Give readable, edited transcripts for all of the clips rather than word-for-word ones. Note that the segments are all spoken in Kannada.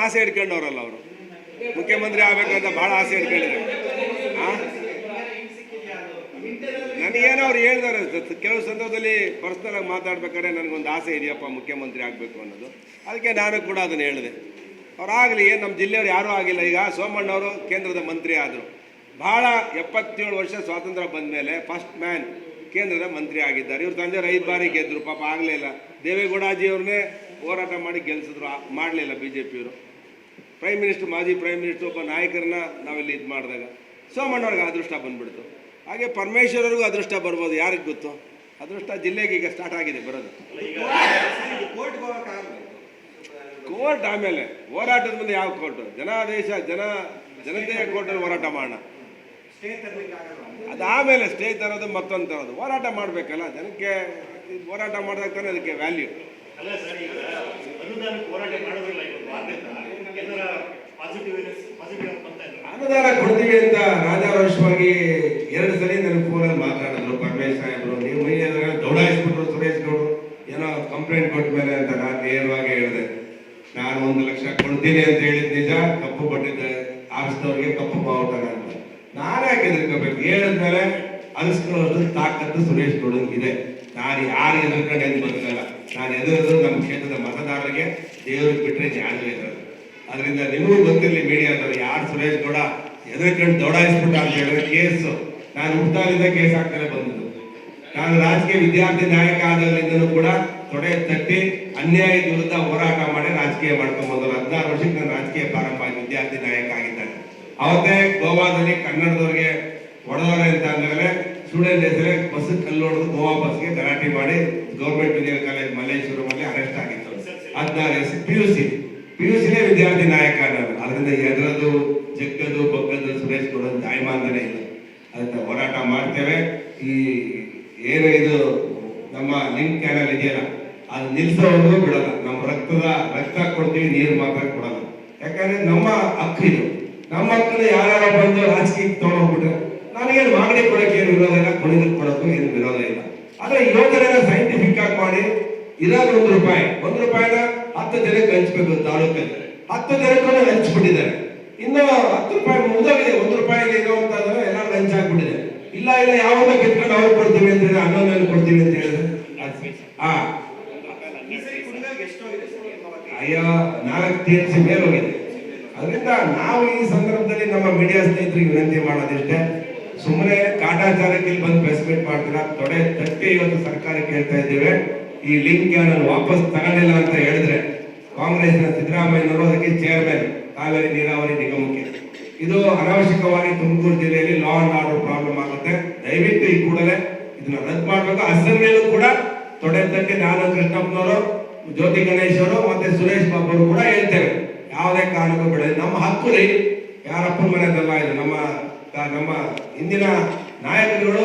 ಆಸೆ ಇಟ್ಕೊಂಡವ್ರಲ್ಲ ಅವರು, ಮುಖ್ಯಮಂತ್ರಿ ಆಗ್ಬೇಕಂತ ಭಾಳ ಆಸೆ ಇಟ್ಕೊಂಡಿದ್ದಾರೆ. ನನಗೇನೋ ಅವ್ರು ಹೇಳಿದಾರೆ, ಕೆಲವು ಸಂದರ್ಭದಲ್ಲಿ ಪರ್ಸ್ನಲ್ ಆಗಿ ಮಾತಾಡ್ಬೇಕಾದ್ರೆ ನನಗೊಂದು ಆಸೆ ಇದೆಯಪ್ಪ ಮುಖ್ಯಮಂತ್ರಿ ಆಗಬೇಕು ಅನ್ನೋದು. ಅದಕ್ಕೆ ನಾನು ಕೂಡ ಅದನ್ನು ಹೇಳಿದೆ. ಅವರಾಗಲಿ, ನಮ್ಮ ಜಿಲ್ಲೆಯವ್ರು ಯಾರೂ ಆಗಿಲ್ಲ. ಈಗ ಸೋಮಣ್ಣವರು ಕೇಂದ್ರದ ಮಂತ್ರಿ ಆದರು, ಭಾಳ 77 ವರ್ಷ ಸ್ವಾತಂತ್ರ್ಯ ಬಂದ ಮೇಲೆ ಫಸ್ಟ್ ಮ್ಯಾನ್ ಕೇಂದ್ರದ ಮಂತ್ರಿ ಆಗಿದ್ದಾರೆ. ಇವ್ರ ತಂದೆಯವ್ರು 5 ಬಾರಿ ಗೆದ್ದರು, ಪಾಪ ಆಗಲಿಲ್ಲ. ದೇವೇಗೌಡಾಜಿಯವ್ರನ್ನೇ ಹೋರಾಟ ಮಾಡಿ ಗೆಲ್ಲಿಸಿದ್ರು, ಮಾಡಲಿಲ್ಲ ಬಿ ಜೆ ಪಿಯವರು. ಪ್ರೈಮ್ ಮಿನಿಸ್ಟರ್, ಮಾಜಿ ಪ್ರೈಮ್ ಮಿನಿಸ್ಟರ್ ಒಬ್ಬ ನಾಯಕರನ್ನ ನಾವೆಲ್ಲಿ ಇದು ಮಾಡಿದಾಗ ಸೋಮಣ್ಣವ್ರಿಗೆ ಅದೃಷ್ಟ ಬಂದ್ಬಿಡ್ತು. ಹಾಗೆ ಪರಮೇಶ್ವರವ್ರಿಗೂ ಅದೃಷ್ಟ ಬರ್ಬೋದು, ಯಾರಿಗೆ ಗೊತ್ತು. ಅದೃಷ್ಟ ಜಿಲ್ಲೆಗೆ ಈಗ ಸ್ಟಾರ್ಟ್ ಆಗಿದೆ ಬರೋದು. ಕೋರ್ಟ್ ಆಮೇಲೆ ಹೋರಾಟದ ಮುಂದೆ ಯಾವ ಕೋರ್ಟು? ಜನಾದೇಶ ಜನತೆಯ ಕೋರ್ಟಲ್ಲಿ ಹೋರಾಟ ಮಾಡೋಣ. ಅದಾದಮೇಲೆ ಸ್ಟೇ ತರೋದು, ಮತ್ತೊಂದು ತರೋದು. ಹೋರಾಟ ಮಾಡಬೇಕಲ್ಲ, ಜನಕ್ಕೆ ಹೋರಾಟ ಮಾಡಿದಾಗ ತಾನೇ ಅದಕ್ಕೆ ವ್ಯಾಲ್ಯೂ. ಅನುದಾನ ಕೊಡ್ತೀವಿ ಅಂತ ರಾಜಾರೋಷವಾಗಿ 2 ಸಲ ನನಗೆ ಫೋನಲ್ಲಿ ಮಾತಾಡಿದ್ರು ಪರಮೇಶ್ ಸಾಹೇಬರು. ನೀವು ದೌಡಾಯಿಸ್ಬಿಟ್ರು ಸುರೇಶ್ ಗೌಡರು, ಏನೋ ಕಂಪ್ಲೇಂಟ್ ಕೊಟ್ಟ ಮೇಲೆ ಅಂತ ನಾನು ನೇರವಾಗಿ ಹೇಳಿದೆ. ನಾನು 1 ಲಕ್ಷ ಕೊಡ್ತೀನಿ ಅಂತ ಹೇಳಿದ್ ನಿಜ, ಕಪ್ಪು ಕೊಟ್ಟಿದ್ದೆ ಆಫೀಸ್ನವ್ರಿಗೆ, ಕಪ್ಪು ಬಾವುಟನ ಅಂತ. ನಾನೇ ಹೆದರ್ಕೋಬೇಕು? ಹೇಳಿದ್ಮೇಲೆ ಅನಿಸ್ಕೊಳ್ಳೋಷ್ಟು ತಾಕತ್ತು ಸುರೇಶ್ ಗೌಡನಿಗಿದೆ. ನಾನು ಯಾರು ಎದುರ್ಕೊಂಡು ಏನು ಬದುಕಲ್ಲ. ನಾನು ಎದುರಿದ್ರು ನಮ್ಮ ಕ್ಷೇತ್ರದ ಮತದಾರರಿಗೆ, ದೇವ್ರಿಗೆ ಬಿಟ್ಟರೆ ಜ್ಞಾನವೇ ಇರೋದು. ಅದರಿಂದ ನಿಮಗೂ ಗೊತ್ತಿರಲಿ ಮೀಡಿಯಾದವರು, ಯಾರು ಸುರೇಶ್ ಗೌಡ ಎದುರ್ಕೊಂಡು ದೌಡಾಯಿಸ್ಬಿಟ್ಟ ಅಂತ ಹೇಳಿದ್ರೆ ಕೇಸು, ನಾನು ಹುಟ್ಟಾಲಿಂದ ಕೇಸ್ ಹಾಕ್ತಾನೆ ಬಂದಿದ್ದು. ನಾನು ರಾಜಕೀಯ ವಿದ್ಯಾರ್ಥಿ ನಾಯಕ ಆದಾಗಲಿಂದಲೂ ಕೂಡ ತೊಡೆ ತಟ್ಟಿ ಅನ್ಯಾಯದ ವಿರುದ್ಧ ಹೋರಾಟ ಮಾಡಿ ರಾಜಕೀಯ ಮಾಡ್ಕೊಂಡ್ಬಂದಲ್ಲ. 16 ವರ್ಷಕ್ಕೆ ನಾನು ರಾಜಕೀಯ ಪ್ರಾರಂಭ ಆಗಿ ವಿದ್ಯಾರ್ಥಿ ನಾಯಕ ಆಗಿದ್ದಾನೆ. ಅವತ್ತೇ ಗೋವಾದಲ್ಲಿ ಕನ್ನಡದವ್ರಿಗೆ ಹೊಡೆದವರೆ ಅಂತ ಅಂದಮೇಲೆ ಸ್ಟೂಡೆಂಟ್ ಹೆಸರೇ ಬಸ್ ಕಲ್ಲು ಹೊಡೆದು ಗೋವಾ ಬಸ್ಗೆ ಗಲಾಟೆ ಮಾಡಿ ಗೌರ್ಮೆಂಟ್ ಇಂಜಿನಿಯರ್ ಕಾಲೇಜ್ ಮಲ್ಲೇಶ್ವರಮಲ್ಲಿ ಅರೆಸ್ಟ್ ಆಗಿತ್ತು. 16 PUCನೇ ವಿದ್ಯಾರ್ಥಿ ನಾಯಕ ನಾನು. ಅದರಿಂದ ಎದುರದು ಜಗ್ಗದು ಬಗ್ಗದು ಸುರೇಶ್ ಗೌಡ ಜಾಯಮಾನನೇ ಇಲ್ಲ. ಅದನ್ನ ಹೋರಾಟ ಮಾಡ್ತೇವೆ. ಈ ಏನು ಇದು ನಮ್ಮ ಲಿಂಕ್ ಕ್ಯಾನಲ್ ಇದೆಯಲ್ಲ, ಅದು ನಿಲ್ಸೋದು ಬಿಡಲ್ಲ. ನಮ್ಮ ರಕ್ತ ಕೊಡ್ತೀವಿ, ನೀರು ಮಾತ್ರ ಕೊಡಲ್ಲ. ಯಾಕಂದ್ರೆ ನಮ್ಮ ಹಕ್ಕು ಇದು. ನಮ್ಮ ಹಕ್ಕನ್ನು ಯಾರು ಬಂದು ರಾಜಕೀಯಕ್ಕೆ ತಗೊಂಡೋಗ್ಬಿಟ್ರೆ ನನಗೇನು ಮಾಗಡಿ ಕೊಡೋಕೆ ಏನು ವಿರೋಧ ಇಲ್ಲ, ಕುಣಿದಕ್ಕೆ ಕೊಡೋಕ್ಕೂ ಏನು ವಿರೋಧ ಇಲ್ಲ. ಆದ್ರೆ ಯೋಜನೆನ ಸೈಂಟಿಫಿಕ್ ಆಗಿ ಮಾಡಿ ಇರೋದು ₹1 ರೂಪಾಯಿನ 10 ಜನಕ್ಕೆ ಹಂಚ್ಬೇಕು. ತಾಲೂಕಲ್ಲಿ 10 ಜನಕ್ಕೂ ಹಂಚ್ಬಿಟ್ಟಿದ್ದಾರೆ. ಇನ್ನು 10 ರೂಪಾಯಿ ಮುಗಿದೋಗಿದೆ. ₹1 ಇರುವಂತಂದ್ರೆ ಎಲ್ಲರೂ ಹಂಚಾಗ್ಬಿಟ್ಟಿದೆ. ಇಲ್ಲ ಯಾವಾಗ ಗೆದ್ಕೊಂಡು ಅವ್ರು ಕೊಡ್ತೀವಿ ಅಂತ ಹೇಳಿದ್ರೆ, ಅನ್ನೋದು ಕೊಡ್ತೀವಿ ಅಂತ ಹೇಳಿದ್ರೆ ಅಯ್ಯೋ 4 TMC ಮೇಲೆ ಹೋಗಿದೆ. ಅದರಿಂದ ನಾವು ಈ ಸಂದರ್ಭದಲ್ಲಿ ನಮ್ಮ ಮೀಡಿಯಾ ಸ್ನೇಹಿತರಿಗೆ ವಿನಂತಿ ಮಾಡೋದಿಷ್ಟೇ, ಸುಮ್ಮನೆ ಕಾಟಾಚಾರಕ್ಕೆ ಬಂದು ಪ್ರೆಸ್ ಮೀಟ್ ಮಾಡ್ತೀರಾ, ತೊಡೆ ತಟ್ಟಿ ಇವತ್ತು ಸರ್ಕಾರಕ್ಕೆ ಹೇಳ್ತಾ ಇದ್ದೇವೆ, ಈ ಲಿಂಕ್ ನಾನು ವಾಪಸ್ ತಗೊಂಡಿಲ್ಲ ಅಂತ ಹೇಳಿದ್ರೆ ಕಾಂಗ್ರೆಸ್ನ ಸಿದ್ದರಾಮಯ್ಯನವರು ಅದಕ್ಕೆ ಚೇರ್ಮನ್ ಕಾವೇರಿ ನೀರಾವರಿ ನಿಗಮಕ್ಕೆ. ಇದು ಅನಾವಶ್ಯಕವಾಗಿ ತುಮಕೂರು ಜಿಲ್ಲೆಯಲ್ಲಿ ಲಾ ಅಂಡ್ ಆರ್ಡರ್ ಪ್ರಾಬ್ಲಮ್ ಆಗುತ್ತೆ. ದಯವಿಟ್ಟು ಈ ಕೂಡಲೇ ಇದನ್ನ ರದ್ದು ಮಾಡಬೇಕು. ಅಸೆಂಬ್ಲಿಯಲ್ಲೂ ಕೂಡ ತೊಡೆ ತಟ್ಟಿ ನಾನು, ಕೃಷ್ಣಪ್ಪನವರು, ಜ್ಯೋತಿ ಗಣೇಶ್ ಅವರು ಮತ್ತೆ ಸುರೇಶ್ ಬಾಬು ಅವರು ಕೂಡ ಹೇಳ್ತೇವೆ, ಯಾವುದೇ ಕಾರಣಕ್ಕೂ ಬಿಡ. ನಮ್ಮ ಹಕ್ಕು ರೀ, ಯಾರಪ್ಪನ ಮನೆಯದಲ್ಲ ಇದು. ನಮ್ಮ ಇಂದಿನ ನಾಯಕರುಗಳು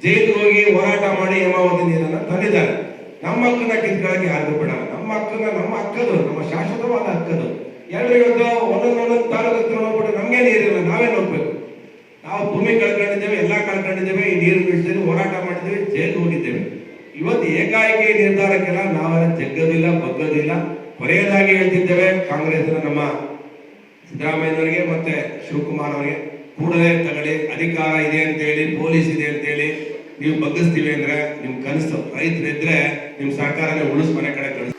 ಜೈಲಿಗೆ ಹೋಗಿ ಹೋರಾಟ ಮಾಡಿ ಹೇಮಾವತಿ ನೀರನ್ನು ತಂದಿದ್ದಾರೆ. ನಮ್ಮ ಹಕ್ಕನ್ನ ಕಿತ್ಕೊಳ್ಳಕ್ಕೆ ಯಾರಿಗೂ ಬಿಡಲ್ಲ. ನಮ್ಮ ಹಕ್ಕದು, ನಮ್ಮ ಶಾಶ್ವತವಾದ ಹಕ್ಕದು. ಎಲ್ಲರೂ ಇವತ್ತು ಒಂದೊಂದು ತಾಲೂಕು ಹೋಗ್ಬಿಟ್ಟು ನಮ್ಗೆ ನೀರಿಲ್ಲ, ನಾವೇನು ಹೋಗ್ಬೇಕು? ನಾವು ಭೂಮಿ ಕಳ್ಕೊಂಡಿದ್ದೇವೆ, ಎಲ್ಲ ಕಳ್ಕೊಂಡಿದ್ದೇವೆ, ಈ ನೀರು ಬಿಡಿಸಿದ್ದೇವೆ, ಹೋರಾಟ ಮಾಡಿದ್ದೇವೆ, ಜೈಲಿಗೆ ಹೋಗಿದ್ದೇವೆ. ಇವತ್ತು ಏಕಾಏಕಿ ನಿರ್ಧಾರಕ್ಕೆಲ್ಲ ನಾವೆಲ್ಲ ಜಗ್ಗದಿಲ್ಲ, ಬಗ್ಗದಿಲ್ಲ. ಕೊನೆಯದಾಗಿ ಹೇಳ್ತಿದ್ದೇವೆ, ಕಾಂಗ್ರೆಸ್ನ ನಮ್ಮ ಸಿದ್ದರಾಮಯ್ಯನವರಿಗೆ ಮತ್ತೆ ಶಿವಕುಮಾರ್ ಅವರಿಗೆ ಕೂಡಲೇ ತಗೊಳ್ಳಿ. ಅಧಿಕಾರ ಇದೆ ಅಂತೇಳಿ, ಪೊಲೀಸ್ ಇದೆ ಅಂತೇಳಿ ನೀವು ಬಗ್ಗಿಸ್ತೀವಿ ಅಂದ್ರೆ ನಿಮ್ ಕನಸು. ರೈತರಿದ್ರೆ ನಿಮ್ ಸರ್ಕಾರನೇ ಉಳಿಸ್ ಮನೆ ಕಡೆ ಕಳಿಸ್ತೀವಿ.